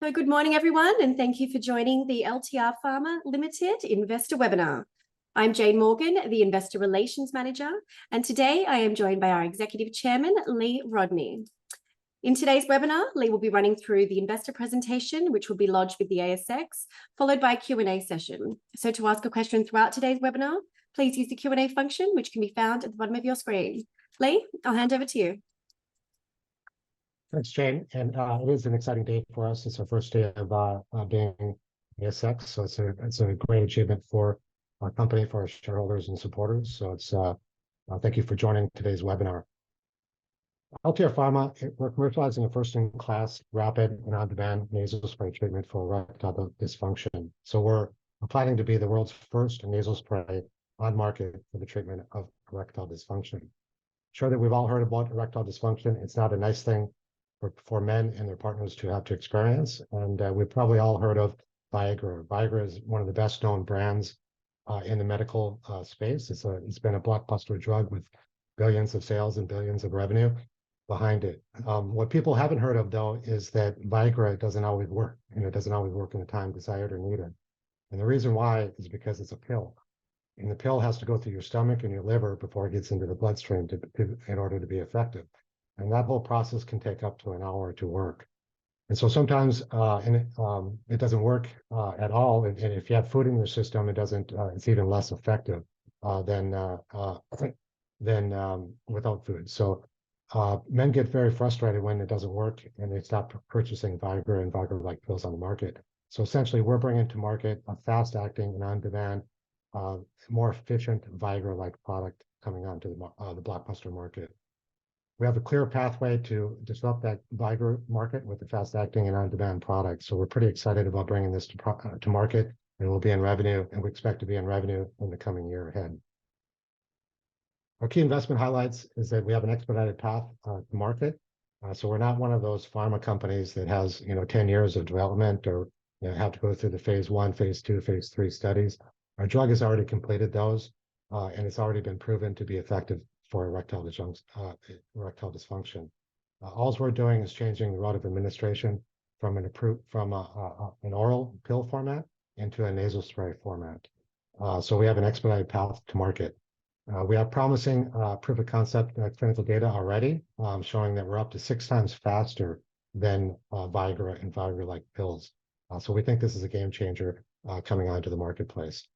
So good morning, everyone, and thank you for joining the LTR Pharma Limited Investor Webinar. I'm Jane Morgan, the Investor Relations Manager, and today I am joined by our Executive Chairman, Lee Rodne. In today's webinar, Lee will be running through the investor presentation, which will be lodged with the ASX, followed by a Q&A session. So to ask a question throughout today's webinar, please use the Q&A function, which can be found at the bottom of your screen. Lee, I'll hand over to you. Thanks, Jane. And it is an exciting day for us. It's our first day of being ASX, so it's a great achievement for our company, for our shareholders and supporters. So it's thank you for joining today's webinar. LTR Pharma, we're commercializing a first-in-class, rapid and on-demand nasal spray treatment for erectile dysfunction. So we're planning to be the world's first nasal spray on market for the treatment of erectile dysfunction. Sure that we've all heard about erectile dysfunction. It's not a nice thing for men and their partners to have to experience. And we've probably all heard of Viagra. Viagra is one of the best known brands in the medical space. It's been a blockbuster drug with billions of sales and billions of revenue behind it. What people haven't heard of, though, is that Viagra doesn't always work, and it doesn't always work in the time desired or needed. And the reason why is because it's a pill. And the pill has to go through your stomach and your liver before it gets into the bloodstream in order to be effective. And that whole process can take up to an hour to work. And so sometimes it doesn't work at all. And if you have food in your system, it's even less effective than without food. So men get very frustrated when it doesn't work and they stop purchasing Viagra and Viagra-like pills on the market. So essentially, we're bringing to market a fast-acting and on-demand, more efficient Viagra-like product coming onto the blockbuster market. We have a clear pathway to disrupt that Viagra market with the fast-acting and on-demand product. So we're pretty excited about bringing this to market, and we'll be in revenue, and we expect to be in revenue in the coming year ahead. Our key investment highlights is that we have an expedited path to market. So we're not one of those pharma companies that has 10 years of development or have to go through the phase 1, phase 2, phase 3 studies. Our drug has already completed those, and it's already been proven to be effective for erectile dysfunction. All we're doing is changing the route of administration from an oral pill format into a nasal spray format. So we have an expedited path to market. We have promising proof of concept clinical data already, showing that we're up to 6 times faster than Viagra and Viagra-like pills. So we think this is a game changer coming onto the marketplace.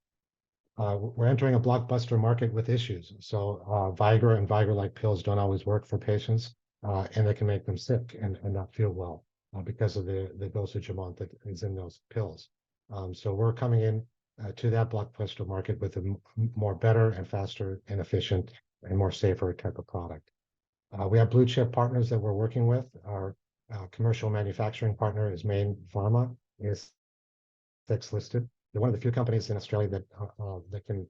We're entering a blockbuster market with issues. So Viagra and Viagra-like pills don't always work for patients, and they can make them sick and not feel well because of the dosage amount that is in those pills. So we're coming in to that blockbuster market with a more better and faster and efficient and more safer type of product. We have blue chip partners that we're working with. Our commercial manufacturing partner is Main Pharma, is ASX listed. They're one of the few companies in Australia that can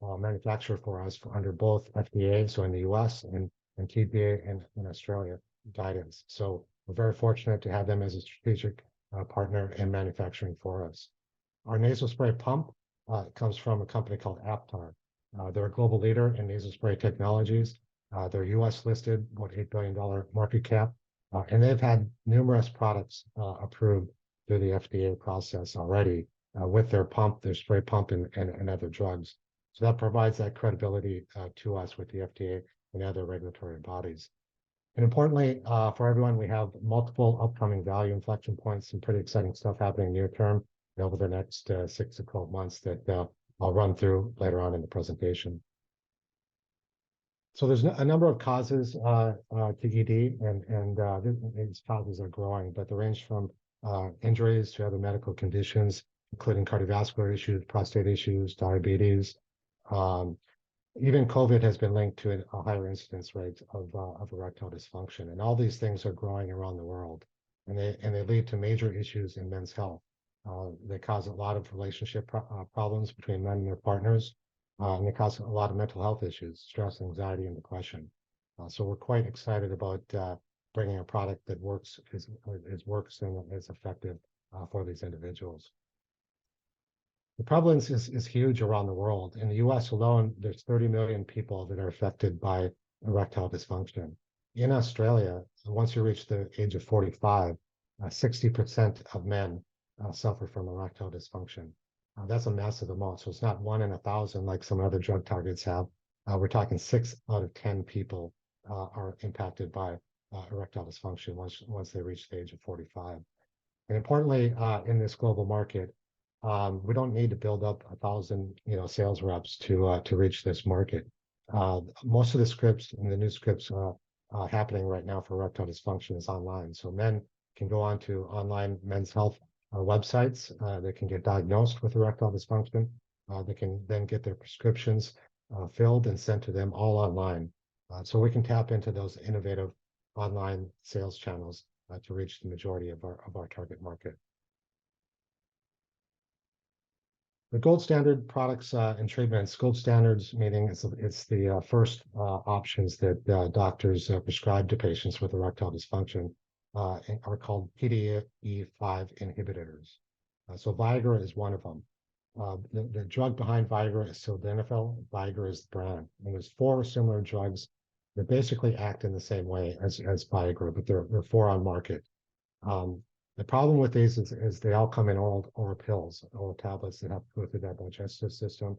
manufacture for us under both FDA, so in the US, and TBA in Australia guidance. So we're very fortunate to have them as a strategic partner in manufacturing for us. Our nasal spray pump comes from a company called Aptar. They're a global leader in nasal spray technologies. They're US listed, about $8 billion market cap, and they've had numerous products approved through the FDA process already with their pump, their spray pump, and other drugs. So that provides that credibility to us with the FDA and other regulatory bodies. And importantly, for everyone, we have multiple upcoming value inflection points, some pretty exciting stuff happening near term over the next 6 to 12 months that I'll run through later on in the presentation. So there's a number of causes to ED, and these causes are growing, but they range from injuries to other medical conditions, including cardiovascular issues, prostate issues, diabetes. Even COVID has been linked to a higher incidence rate of erectile dysfunction. And all these things are growing around the world, and they lead to major issues in men's health. They cause a lot of relationship problems between men and their partners, and they cause a lot of mental health issues, stress, anxiety, and depression. So we're quite excited about bringing a product that works and is effective for these individuals. The prevalence is huge around the world. In the US alone, there's 30 million people that are affected by erectile dysfunction. In Australia, once you reach the age of 45, 60% of men suffer from erectile dysfunction. That's a massive amount. So it's not 1 in 1,000 like some other drug targets have. We're talking 6 out of 10 people are impacted by erectile dysfunction once they reach the age of 45. And importantly, in this global market, we don't need to build up 1,000, sales reps to reach this market. Most of the scripts and the new scripts happening right now for erectile dysfunction is online. So men can go onto online men's health websites. They can get diagnosed with erectile dysfunction. They can then get their prescriptions filled and sent to them all online. So we can tap into those innovative online sales channels to reach the majority of our target market. The gold standard products and treatments, gold standards meaning it's the first options that doctors prescribe to patients with erectile dysfunction are called PDE5 inhibitors. So Viagra is one of them. The drug behind Viagra is sildenafil. Viagra is the brand. And there's 4 similar drugs that basically act in the same way as Viagra, but there are 4 on market. The problem with these is they all come in oral pills, oral tablets that have to go through that digestive system.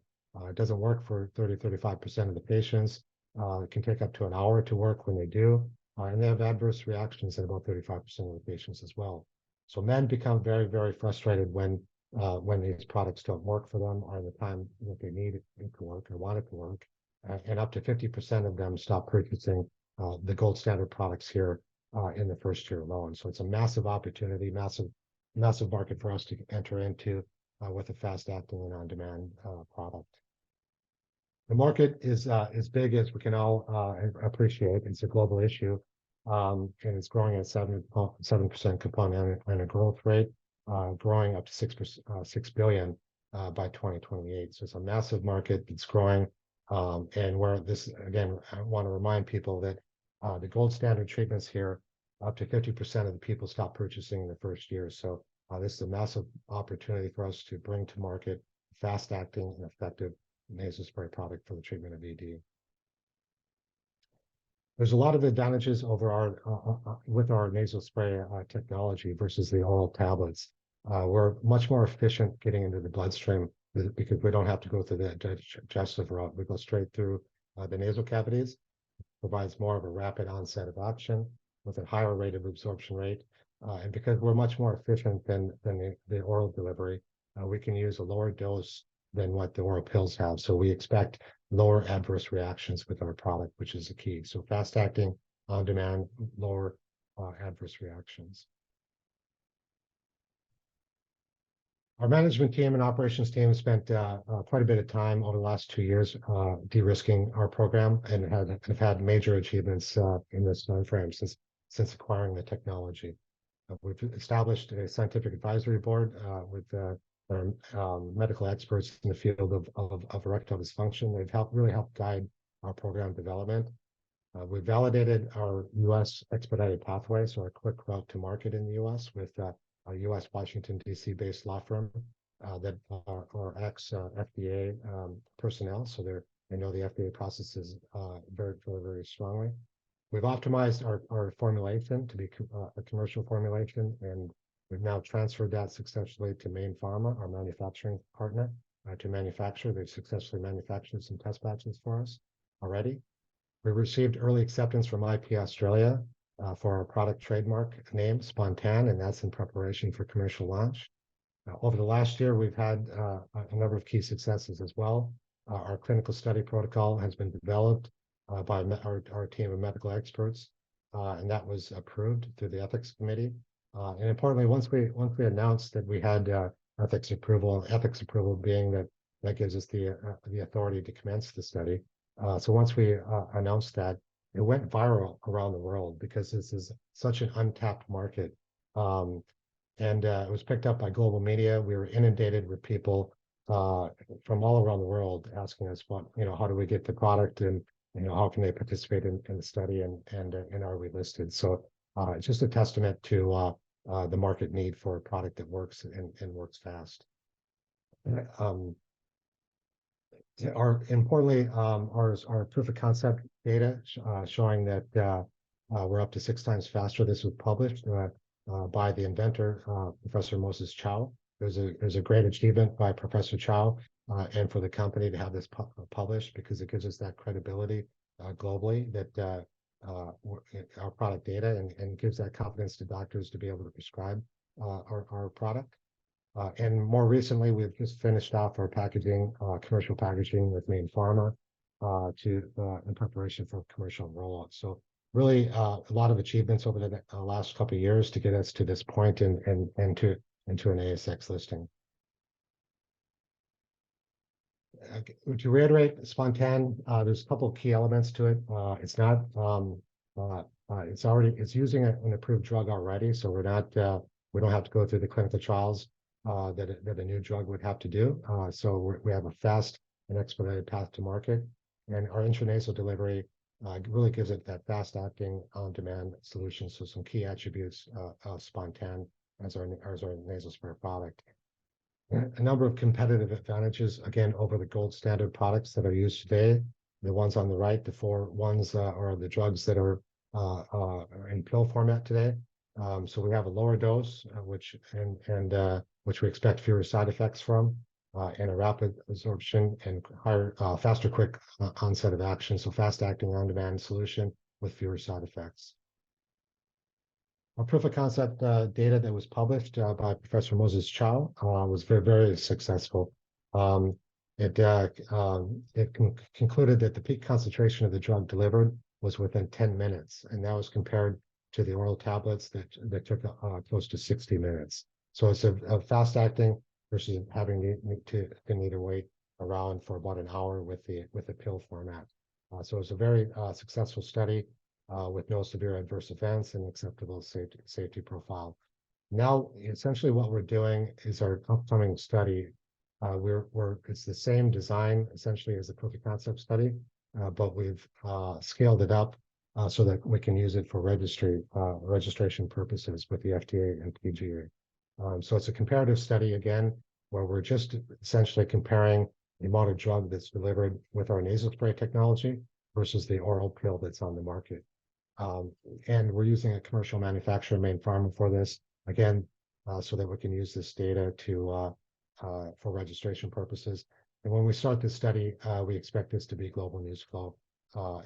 It doesn't work for 35% of the patients. It can take up to an hour to work when they do. And they have adverse reactions in about 35% of the patients as well. So men become very, very frustrated when these products don't work for them or in the time that they need it to work or want it to work. And up to 50% of them stop purchasing the gold standard products here in the first year alone. So it's a massive opportunity, massive market for us to enter into with a fast-acting and on-demand product. The market is as big as we can all appreciate. It's a global issue, and it's growing at 7% compound annual growth rate, growing up to 6 billion by 2028. So it's a massive market that's growing, and where this again, I want to remind people that the gold standard treatments here, up to 50% of the people stop purchasing in the first year. So this is a massive opportunity for us to bring to market fast-acting and effective nasal spray product for the treatment of ED. There's a lot of advantages over with our nasal spray technology versus the oral tablets. We're much more efficient getting into the bloodstream because we don't have to go through the digestive route. We go straight through the nasal cavities. Provides more of a rapid onset of action with a higher rate of absorption rate. And because we're much more efficient than the oral delivery, we can use a lower dose than what the oral pills have. So we expect lower adverse reactions with our product, which is the key. So fast acting, on demand, lower adverse reactions. Our management team and operations team spent quite a bit of time over the last 2 years de-risking our program and have had major achievements in this time frame since acquiring the technology. We've established a scientific advisory board with medical experts in the field of erectile dysfunction. They've really helped guide our program development. We validated our U.S. expedited pathway, so our quick route to market in the U.S. with a U.S. Washington, D.C. based law firm that are ex-FDA personnel, so they know the FDA processes very, very, very strongly. We've optimized our formulation to be a commercial formulation, and we've now transferred that successfully to Main Pharma, our manufacturing partner, to manufacture. They've successfully manufactured some test batches for us already. We received early acceptance from IP Australia for our product trademark name, SPONTAN, and that's in preparation for commercial launch. Over the last year, we've had a number of key successes as well. Our clinical study protocol has been developed by our team of medical experts, and that was approved through the ethics committee. And importantly, once we announced that we had ethics approval being that gives us the authority to commence the study. So once we announced that, it went viral around the world because this is such an untapped market. And it was picked up by global media. We were inundated with people from all around the world asking us, how do we get the product, and how can they participate in the study, and are we listed? So it's just a testament to the market need for a product that works and works fast. Importantly, our proof of concept data showing that we're up to 6 times faster. This was published by the inventor, Professor Moses Chow. There's a great achievement by Professor Chow and for the company to have this published, because it gives us that credibility globally that our product data, and gives that confidence to doctors to be able to prescribe our product. And more recently, we've just finished off our packaging, commercial packaging with Main Pharma in preparation for commercial rollout. So really a lot of achievements over the last couple of years to get us to this point and into an ASX listing. To reiterate, SPONTAN, there's a couple of key elements to it. It's not, it's using an approved drug already, so we don't have to go through the clinical trials that a new drug would have to do. So we have a fast and expedited path to market, and our intranasal delivery really gives it that fast-acting, on-demand solution. So some key attributes of SPONTAN as our nasal spray product. A number of competitive advantages, again, over the gold standard products that are used today. The ones on the right, the four ones are the drugs that are in pill format today. So we have a lower dose, which we expect fewer side effects from, and a rapid absorption and higher, faster, quick onset of action. So fast-acting, on-demand solution with fewer side effects. Our proof of concept data that was published by Professor Moses Chow was very, very successful. It concluded that the peak concentration of the drug delivered was within 10 minutes, and that was compared to the oral tablets that took close to 60 minutes. So it's a fast-acting versus having to need to wait around for about an hour with the pill format. So it's a very successful study with no severe adverse events and acceptable safety profile. Now, essentially what we're doing is our upcoming study. It's the same design essentially as the proof of concept study, but we've scaled it up so that we can use it for registration purposes with the FDA and PGA. So it's a comparative study again, where we're just essentially comparing the amount of drug that's delivered with our nasal spray technology versus the oral pill that's on the market. And we're using a commercial manufacturer, Main Pharma, for this, again, so that we can use this data for registration purposes. And when we start this study, we expect this to be global news flow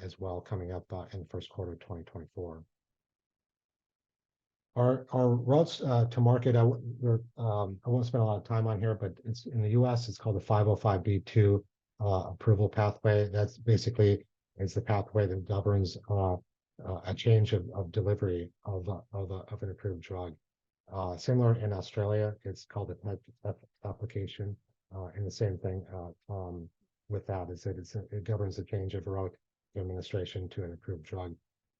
as well, coming up in the first quarter of 2024. Our routes to market, I won't spend a lot of time on here, but it's in the US, it's called the 505(b)(2) approval pathway. That's basically is the pathway that governs a change of delivery of an approved drug. Similar in Australia, it's called a Type F application, and the same thing with that is that it governs the change of route of administration to an approved drug.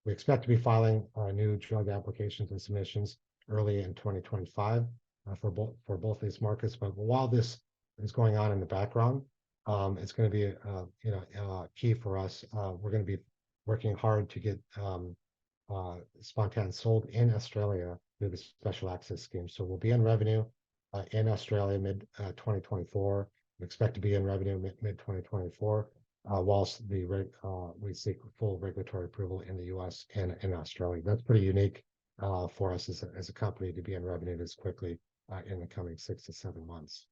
We expect to be filing new drug applications and submissions early in 2025 for both these markets. But while this is going on in the background, it's going to be key for us. We're going to be working hard to get SPONTAN sold in Australia through the special access scheme. So we'll be in revenue in Australia mid 2024. We expect to be in revenue mid 2024, whilst we seek full regulatory approval in the US and in Australia. That's pretty unique for us as a company to be in revenue this quickly in the coming 6 to 7 months.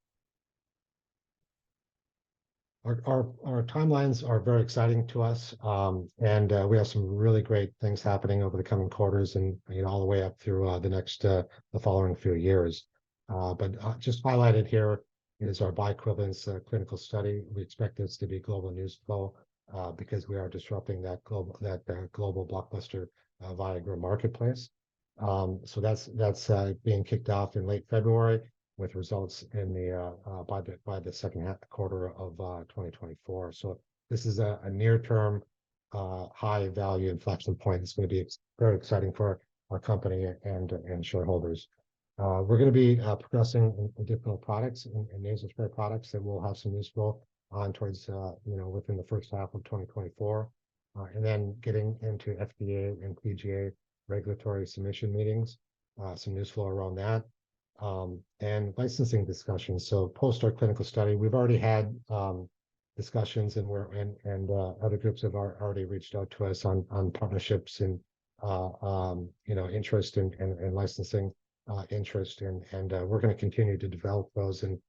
Our timelines are very exciting to us, and we have some really great things happening over the coming quarters, and all the way up through the following few years. But just highlighted here is our bioequivalence clinical study. We expect this to be global news flow because we are disrupting that global blockbuster Viagra marketplace. So that's being kicked off in late February, with results in by the second quarter of 2024. So this is a near-term high value inflection point. It's going to be very exciting for our company and shareholders. We're going to be progressing additional products and nasal spray products that will have some news flow on towards within the first half of 2024, and then getting into FDA and PGA regulatory submission meetings, some news flow around that. And licensing discussions. So post our clinical study, we've already had discussions, and other groups have already reached out to us on partnerships and interest in licensing interest, and we're going to continue to develop those and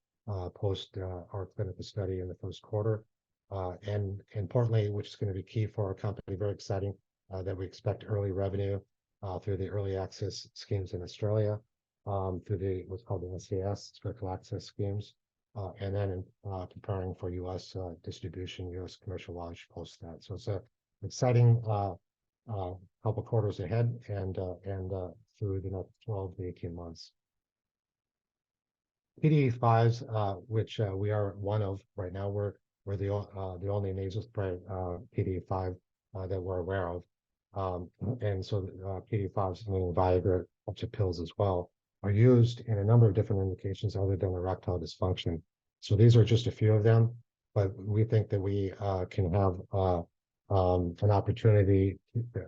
post our clinical study in the first quarter. And importantly, which is going to be key for our company, very exciting, that we expect early revenue through the early access schemes in Australia, through what's called the SAS, Special Access Schemes, and then preparing for U.S. distribution, U.S. commercial launch post that. So it's an exciting couple quarters ahead, and through the next 12 to 18 months. PDE5s, which we are one of right now, we're the only nasal spray PDE5 that we're aware of. And so PDE5s, meaning Viagra, up to pills as well, are used in a number of different indications other than erectile dysfunction. So these are just a few of them, but we think that we can have an opportunity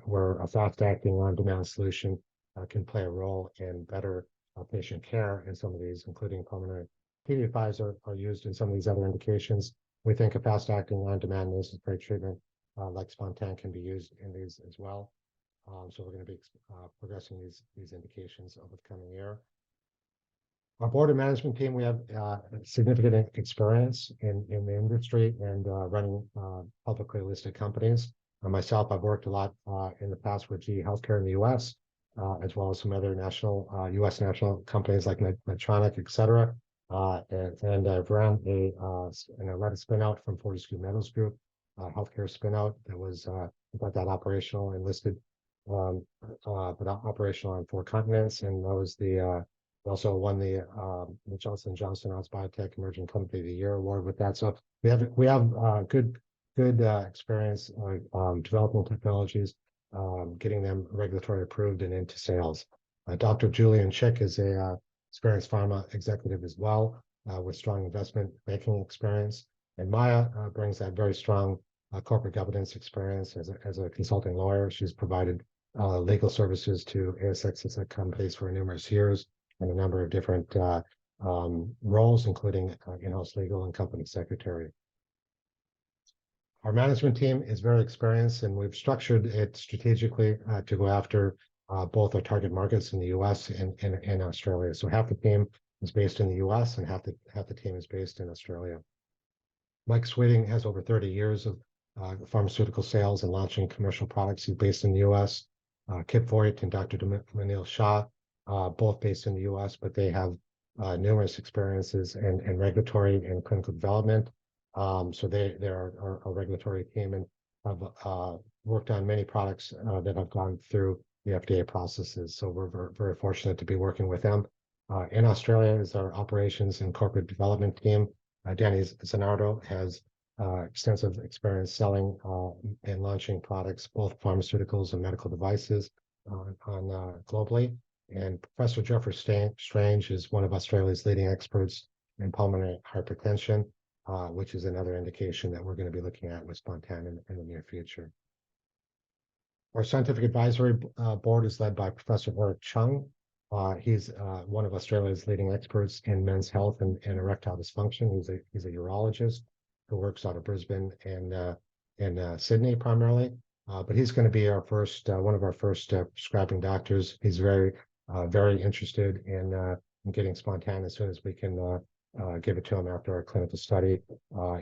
where a fast-acting on-demand solution can play a role in better patient care in some of these, including pulmonary. PDE5s are used in some of these other indications. We think a fast-acting on-demand nasal spray treatment like SPONTAN can be used in these as well. So we're going to be progressing these indications over the coming year. Our board and management team, we have significant experience in the industry and running publicly listed companies. Myself, I've worked a lot in the past with GE Healthcare in the U.S., as well as some other national U.S. national companies like Medtronic, et cetera. And I've ran and I led a spin out from Fortescue Metals Group, healthcare spin out that was got that operational and listed, but operational on 4 continents, and that was also won the Johnson & Johnson Odds Biotech Emerging Company of the Year award with that. So we have good experience developing technologies, getting them regulatory approved and into sales. Dr. Julian Chick is a experienced pharma executive as well, with strong investment banking experience. And Maya brings that very strong corporate governance experience as a consulting lawyer. She's provided legal services to ASX companies for numerous years and a number of different roles, including in-house legal and company secretary. Our management team is very experienced, and we've structured it strategically to go after both our target markets in the U.S. and Australia. So half the team is based in the U.S. and half the team is based in Australia. Mike Sweeting has over 30 years of pharmaceutical sales and launching commercial products. He's based in the U.S. Kip Voigt and Dr. Manil Shah, both based in the U.S., but they have numerous experiences in regulatory and clinical development. So they're our regulatory team and have worked on many products that have gone through the FDA processes. So we're very, very fortunate to be working with them. In Australia is our operations and corporate development team. Danny Zanardo has extensive experience selling and launching products, both pharmaceuticals and medical devices, globally. And Professor Jeffrey Strange is one of Australia's leading experts in pulmonary hypertension, which is another indication that we're going to be looking at with SPONTAN in the near future. Our scientific advisory board is led by Professor Eric Chung. He's one of Australia's leading experts in men's health and erectile dysfunction. He's a urologist who works out of Brisbane and Sydney primarily. But he's going to be our one of our first prescribing doctors. He's very interested in getting SPONTAN as soon as we can give it to him after our clinical study.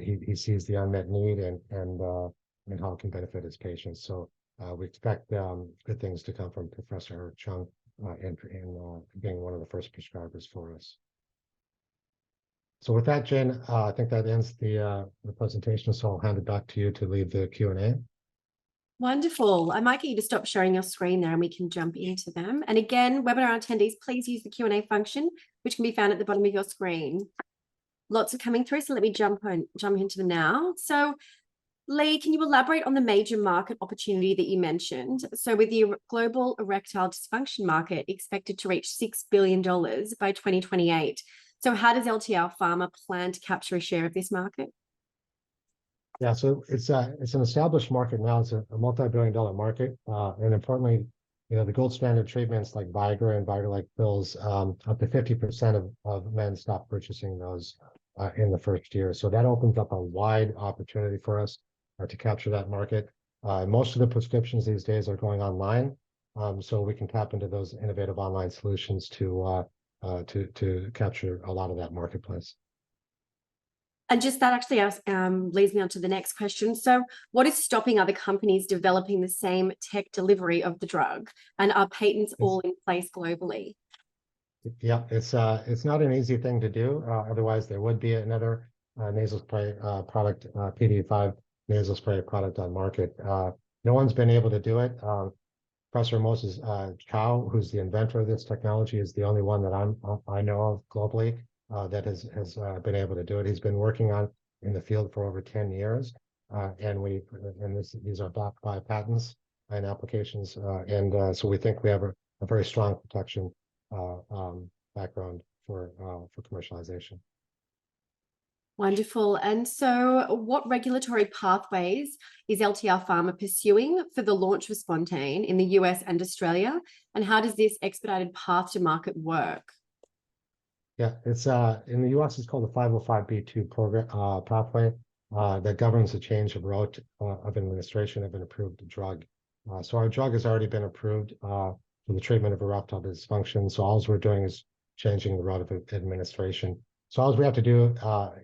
He sees the unmet need and how it can benefit his patients. So we expect good things to come from Professor Chung and being one of the first prescribers for us. So with that, Jane, I think that ends the presentation. So I'll hand it back to you to lead the Q&A. Wonderful. I might get you to stop sharing your screen there and we can jump into them. And again, webinar attendees, please use the Q&A function, which can be found at the bottom of your screen. Lots are coming through, so let me jump into them now. So Lee, can you elaborate on the major market opportunity that you mentioned? So with the global erectile dysfunction market expected to reach $6 billion by 2028. So how does LTR Pharma plan to capture a share of this market? Yeah, so it's an established market now. It's a multi-billion-dollar market, and importantly, the gold standard treatments like Viagra and Viagra-like pills, up to 50% of men stop purchasing those in the first year. So that opens up a wide opportunity for us to capture that market. Most of the prescriptions these days are going online, So we can tap into those innovative online solutions to capture a lot of that marketplace. And just that actually leads me on to the next question. So what is stopping other companies developing the same tech delivery of the drug? And are patents all in place globally? Yeah, it's not an easy thing to do. Otherwise, there would be another nasal spray product, PD5 nasal spray product on market. No one's been able to do it. Professor Moses Chow, who's the inventor of this technology, is the only one that I know of globally that has been able to do it. He's been working on in the field for over 10 years, and these are backed by patents and applications, so we think we have a very strong protection background for commercialization. Wonderful. And so what regulatory pathways is LTR Pharma pursuing for the launch of SPONTAN in the US and Australia? And how does this expedited path to market work? Yeah, it's in the US, it's called the 505(b)(2) program pathway that governs the change of route of administration of an approved drug. So our drug has already been approved for the treatment of erectile dysfunction. So all we're doing is changing the route of administration. So all we have to do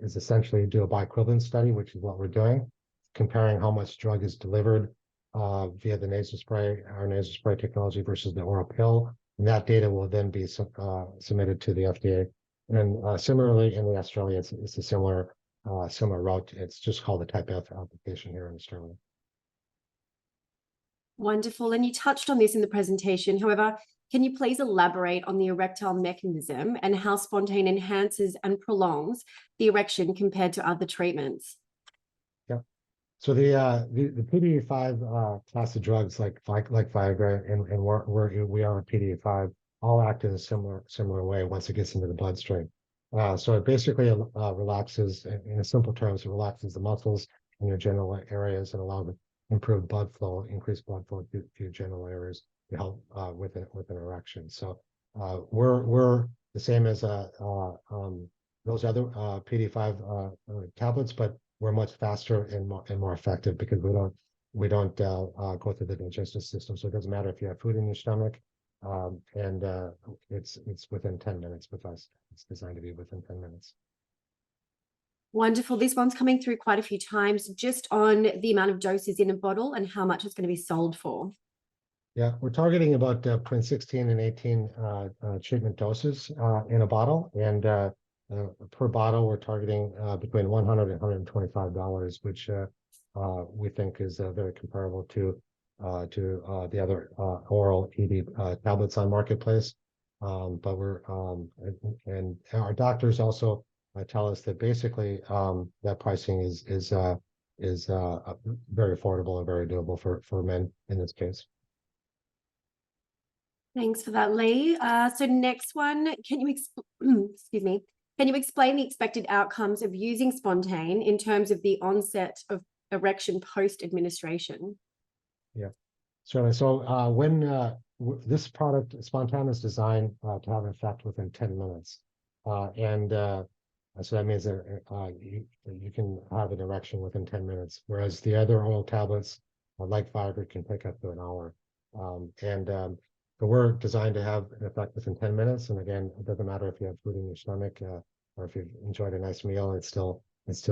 is essentially do a bioequivalence study, which is what we're doing, comparing how much drug is delivered via the nasal spray, our nasal spray technology versus the oral pill. And that data will then be submitted to the FDA. And similarly, in Australia, it's a similar route. It's just called the Type F application here in Australia. Wonderful. And you touched on this in the presentation. However, can you please elaborate on the erectile mechanism and how SPONTAN enhances and prolongs the erection compared to other treatments? Yeah. So the PDE5 class of drugs like Viagra and we are a PDE5 all act in a similar way once it gets into the bloodstream. So it basically relaxes, in simple terms, it relaxes the muscles in your genital areas and allows improved blood flow, increased blood flow to your genital areas to help with an erection. So we're the same as those other PD5 tablets, but we're much faster and more effective because we don't go through the digestive system. So it doesn't matter if you have food in your stomach, and it's within 10 minutes with us. It's designed to be within 10 minutes. Wonderful. This one's coming through quite a few times, just on the amount of doses in a bottle and how much it's going to be sold for. Yeah, we're targeting about between 16 and 18 treatment doses in a bottle, and per bottle we're targeting between $100 and $125, which we think is very comparable to the other oral ED tablets on marketplace. But and our doctors also tell us that basically that pricing is very affordable and very doable for men in this case. Thanks for that, Lee. So next one, can you excuse me? Can you explain the expected outcomes of using SPONTAN in terms of the onset of erection post-administration? Yeah, certainly. So when this product, SPONTAN, is designed to have an effect within 10 minutes. So that means that you can have an erection within 10 minutes, whereas the other oral tablets, like Viagra, can take up to an hour. But we're designed to have an effect within 10 minutes. And again, it doesn't matter if you have food in your stomach or if you've enjoyed a nice meal, it's still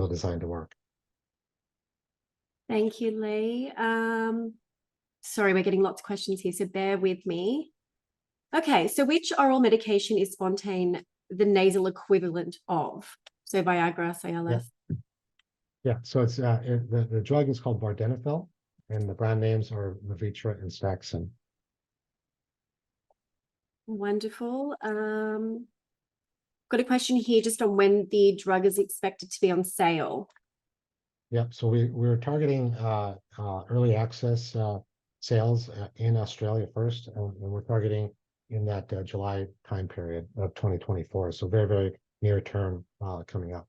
designed to work. Thank you, Lee. Sorry, we're getting lots of questions here, so bear with me. Okay, so which oral medication is SPONTAN the nasal equivalent of? So Viagra, Cialis. Yeah, so it's the drug is called vardenafil, and the brand names are Levitra and Staxyn. Wonderful. Got a question here just on when the drug is expected to be on sale. Yeah, so we're targeting early access sales in Australia first, and we're targeting in that July time period of 2024. So very, very near term coming up.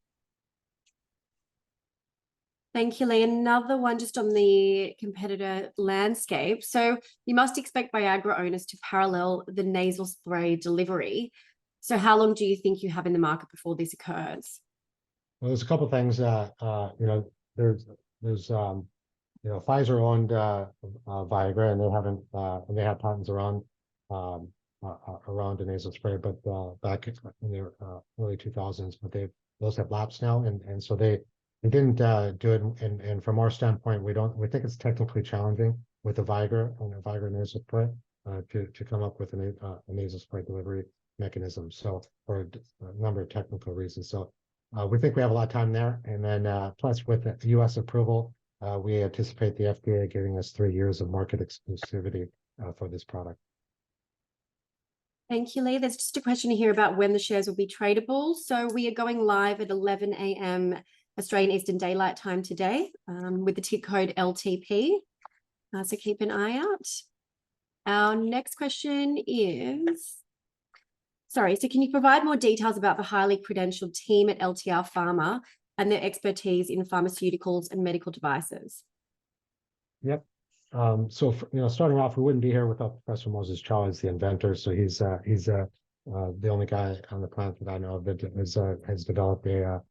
Thank you, Lee. Another one just on the competitor landscape. So you must expect Viagra owners to parallel the nasal spray delivery. So how long do you think you have in the market before this occurs? Well, there's a couple of things. There's Pfizer owned Viagra, and they haven't, and they had patents around around the nasal spray, but back in the early 2000s, but those have lapsed now, and so they didn't do it. And from our standpoint, we think it's technically challenging with the Viagra and a Viagra nasal spray to come up with a nasal spray delivery mechanism. So for a number of technical reasons. So we think we have a lot of time there, and then plus with the U.S. approval. We anticipate the FDA giving us 3 years of market exclusivity for this product. Thank you, Lee. There's just a question here about when the shares will be tradable. So we are going live at 11 a.m. Australian Eastern Daylight Time today with the ticker code LTP. So keep an eye out. Our next question is, so can you provide more details about the highly credentialed team at LTR Pharma and their expertise in pharmaceuticals and medical devices? Yep. So starting off, we wouldn't be here without Professor Moses Chow as the inventor. So he's the only guy on the planet that I know of that has developed a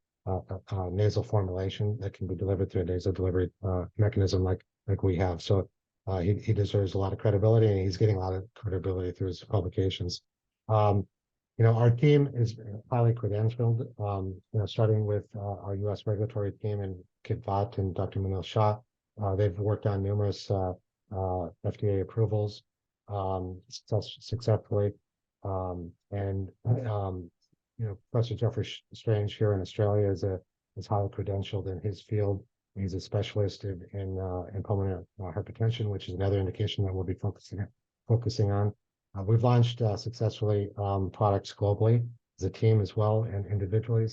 nasal formulation that can be delivered through a nasal delivery mechanism like we have. So he deserves a lot of credibility, and he's getting a lot of credibility through his publications. Our team is highly credentialed, starting with our U.S. regulatory team and Kit Vatt and Dr. Manil Shah. They've worked on numerous FDA approvals successfully. Professor Jeffrey Strange here in Australia is highly credentialed in his field. He's a specialist in pulmonary hypertension, which is another indication that we'll be focusing on. We've launched successfully products globally as a team as well and individually.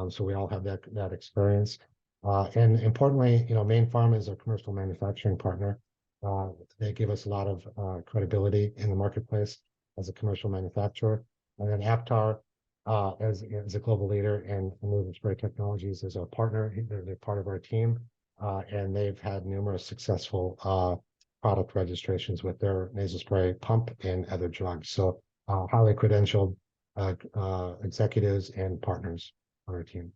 So we all have that experience. And importantly, Mayne Pharma is a commercial manufacturing partner. They give us a lot of credibility in the marketplace as a commercial manufacturer. And then Aptar, as a global leader in nasal spray technologies, is our partner. They're part of our team, and they've had numerous successful product registrations with their nasal spray pump and other drugs. So highly credentialed executives and partners on our team.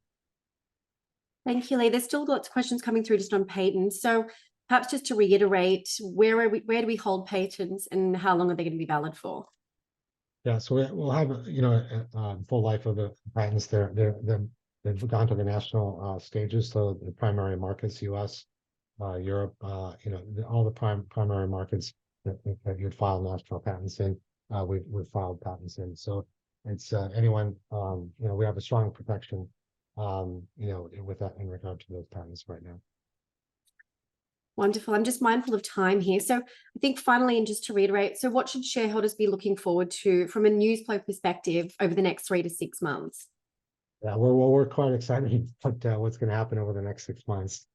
Thank you, Lee. There's still lots of questions coming through just on patents. So perhaps just to reiterate, where do we hold patents and how long are they going to be valid for? Yeah, so we'll have a full life of the patents. They've gone to the national stages, so the primary markets, U.S., Europe, all the primary markets that you'd file national patents in, we've filed patents in. So it's anyone, we have a strong protection, with that in regard to those patents right now. Wonderful. I'm just mindful of time here. So I think finally, and just to reiterate, so what should shareholders be looking forward to from a news flow perspective over the next 3 to 6 months? Yeah, we're quite excited about what's going to happen over the next 6 months.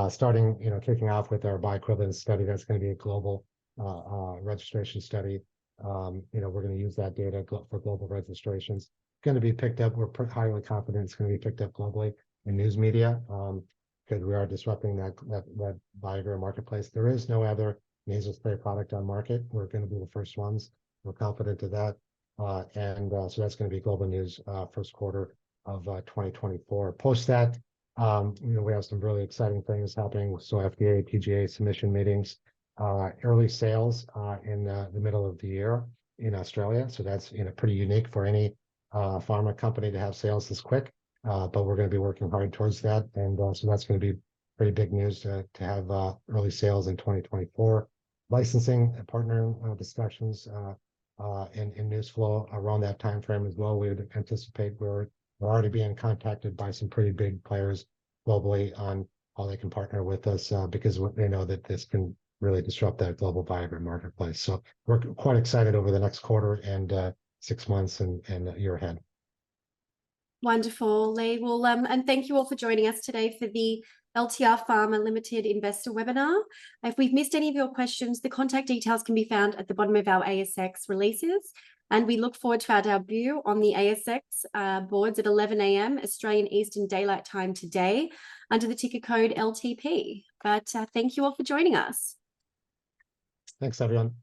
Starting, kicking off with our bioequivalence study. That's going to be a global registration study. We're going to use that data for global registrations. It's going to be picked up. We're highly confident it's going to be picked up globally in news media because we are disrupting that Viagra marketplace. There is no other nasal spray product on market. We're going to be the first ones. We're confident of that. So that's going to be global news first quarter of 2024. Post that, we have some really exciting things happening. So FDA, TGA submission meetings, early sales in the middle of the year in Australia. So that's pretty unique for any pharma company to have sales this quick. But we're going to be working hard towards that, and so that's going to be pretty big news to have early sales in 2024. Licensing and partner discussions in news flow around that time frame as well. We would anticipate we're already being contacted by some pretty big players globally on how they can partner with us because they know that this can really disrupt that global Viagra marketplace. So we're quite excited over the next quarter and 6 months and a year ahead. Wonderful, Lee. Well, and thank you all for joining us today for the LTR Pharma Limited Investor Webinar. If we've missed any of your questions, the contact details can be found at the bottom of our ASX releases. And we look forward to our debut on the ASX boards at 11 a.m. Australian Eastern Daylight Time today under the ticker code LTP. But thank you all for joining us. Thanks, everyone.